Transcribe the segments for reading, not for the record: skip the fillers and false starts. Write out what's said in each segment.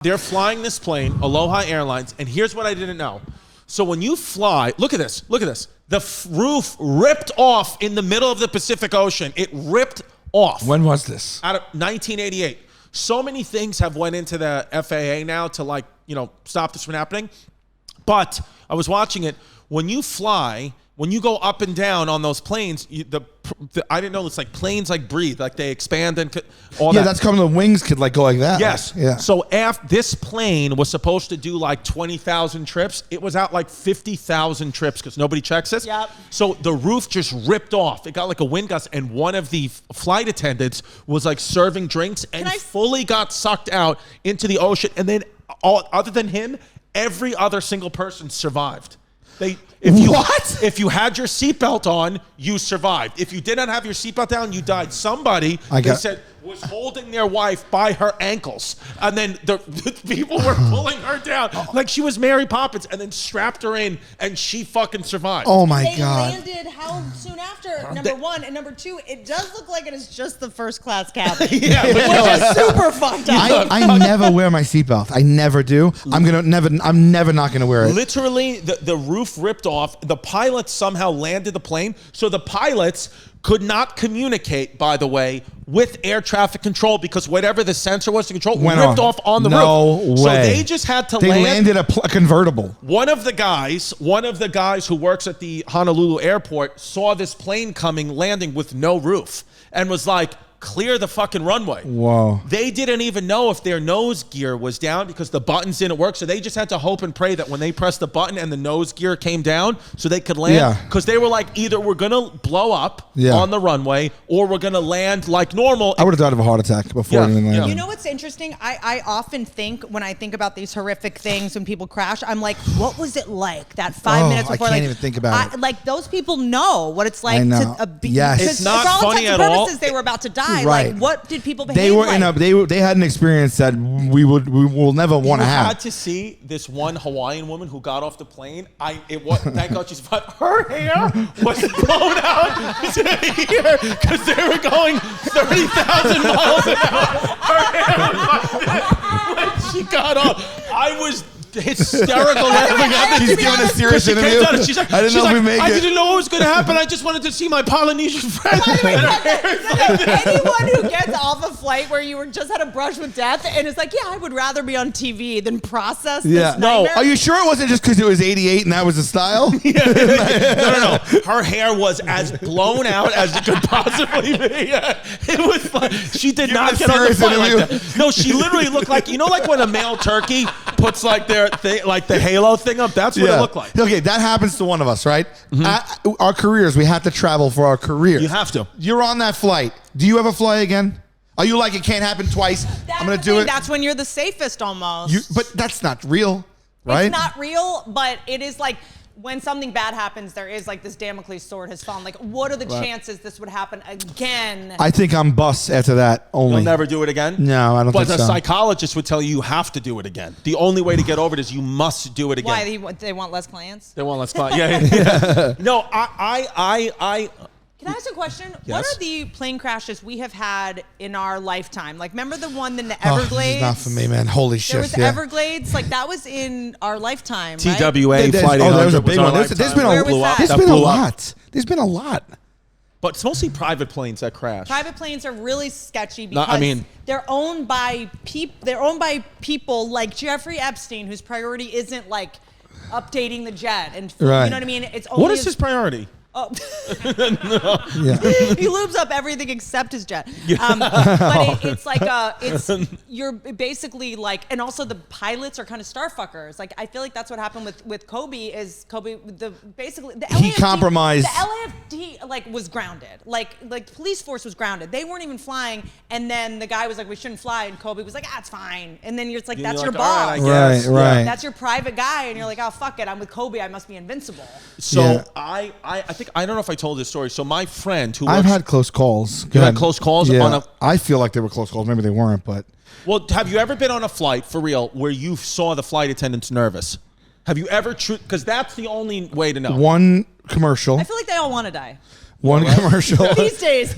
They're flying this plane, Aloha Airlines, and here's what I didn't know. So when you fly, look at this. The roof ripped off in the middle of the Pacific Ocean. It ripped off. When was this? Out of 1988. So many things have went into the FAA now to stop this from happening. But I was watching it. When you fly, when you go up and down on those planes, I didn't know it's like planes like breathe, like they expand and all that. Yeah, that's coming. The wings could go like that. Yes. Yeah. So after this plane was supposed to do like 20,000 trips, it was out like 50,000 trips because nobody checks this. Yep. So the roof just ripped off. It got like a wind gust, and one of the flight attendants was like serving drinks and fully got sucked out into the ocean. And then, other than him, every other single person survived. If you had your seatbelt on, you survived. If you did not have your seatbelt down, you died. Somebody, they said, was holding their wife by her ankles. And then the people were pulling her down like she was Mary Poppins and then strapped her in, and she fucking survived. Oh, my God. They landed how soon after, number one. And number two, it does look like it is just the first class cabin. Which is super fucked up. I never wear my seatbelt. I never do. I'm never not going to wear it. Literally, the roof ripped off. The pilots somehow landed the plane. So the pilots could not communicate, by the way, with air traffic control because whatever the sensor was to control ripped off on the roof. No way. So they just had to land. They landed a convertible. One of the guys who works at the Honolulu airport saw this plane landing with no roof and was like, clear the fucking runway. Whoa. They didn't even know if their nose gear was down because the buttons didn't work. So they just had to hope and pray that when they pressed the button and the nose gear came down so they could land. Because they were like, either we're going to blow up on the runway or we're going to land like normal. I would have died of a heart attack before even landing. You know what's interesting? I often think when I think about these horrific things when people crash, I'm like, what was it like that 5 minutes before? I can't even think about it. Like those people know what it's like to be. Yes. It's not for all funny intents at and all. purposes, they were about to die. Right. Like, what did people behave like? They had an experience that we will never want to have. You had to see this one Hawaiian woman who got off the plane. Thank God she's fine. Her hair was blown out to here because they were going 30,000 miles an hour. Her hair was like this when she got off. I was hysterical laughing at this. She's giving a serious interview. She's like, I didn't know if we make it. I didn't know what was going to happen. I just wanted to see my Polynesian friends. Anyone who gets off a flight where you just had a brush with death and is like, yeah, I would rather be on TV than process this nightmare. Are you sure it wasn't just because it was 88 and that was the style? No. Her hair was as blown out as it could possibly be. It was like she did not get on the flight like that. No, she literally looked like like when a male turkey puts like the halo thing up. That's what it looked like. Okay, that happens to one of us, right? Mm-hmm. Our careers, we have to travel for our careers. You have to. You're on that flight. Do you ever fly again? Are you like, it can't happen twice? I'm going to do it. That's when you're the safest almost. But that's not real, right? It's not real, but it is like when something bad happens, there is like this Damocles sword has fallen. Like, what are the chances this would happen again? I think I'm bust after that only. You'll never do it again? No, I don't think so. But a psychologist would tell you have to do it again. The only way to get over it is you must do it again. Why? They want less clients? They want less clients. Yeah. No, Can I ask a question? Yes. What are the plane crashes we have had in our lifetime? Like, remember the one in the Everglades? This is not for me, man. Holy shit. There was Everglades. Like, that was in our lifetime, right? TWA Flight 800 there was a big one. There's been a lot. There's been a lot. But it's mostly private planes that crash. Private planes are really sketchy because they're owned by people like Jeffrey Epstein, whose priority isn't like updating the jet and you know what I mean. It's only what is his priority? Oh. Yeah. He lubes up everything except his jet. But it's like you're basically like, and also the pilots are kind of starfuckers. Like, I feel like that's what happened with Kobe. Basically the LAFD, he compromised. The LAFD was grounded. Like police force was grounded. They weren't even flying. And then the guy was like, we shouldn't fly. And Kobe was like, it's fine. And then you're like, that's your boss. Right. That's your private guy. And you're like, oh fuck it, I'm with Kobe. I must be invincible. So I don't know if I told this story. So my friend who I've had close calls. You had close calls? Yeah. I feel like they were close calls. Maybe they weren't, but. Well, have you ever been on a flight, for real, where you saw the flight attendants nervous? Have you ever, because that's the only way to know. One commercial. I feel like they all want to die. One commercial. These days.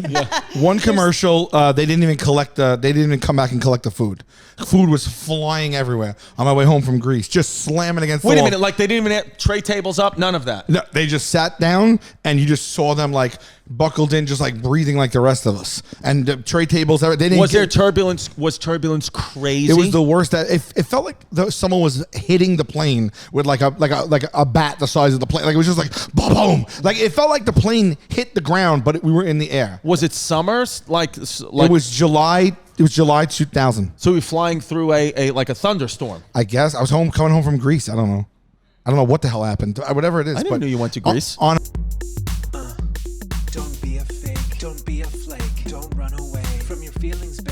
One commercial. They didn't even collect. They didn't even come back and collect the food. Food was flying everywhere on my way home from Greece, just slamming against. Wait the a wall. minute, like they didn't even have tray tables up, none of that. No, they just sat down, and you just saw them like buckled in, just like breathing like the rest of us. And the tray tables. They didn't. Was there turbulence? Was turbulence crazy? It was the worst. It felt like someone was hitting the plane with like a bat the size of the plane. Like it was just like boom, boom. Like it felt like the plane hit the ground, but we were in the air. Was it summers? Like it was July. It was July 2000. So we were flying through a thunderstorm. I guess I was coming home from Greece. I don't know what the hell happened. Whatever it is. I didn't know you went to Greece. Don't be a fake. Don't be a flake. Don't run away from your feelings, baby.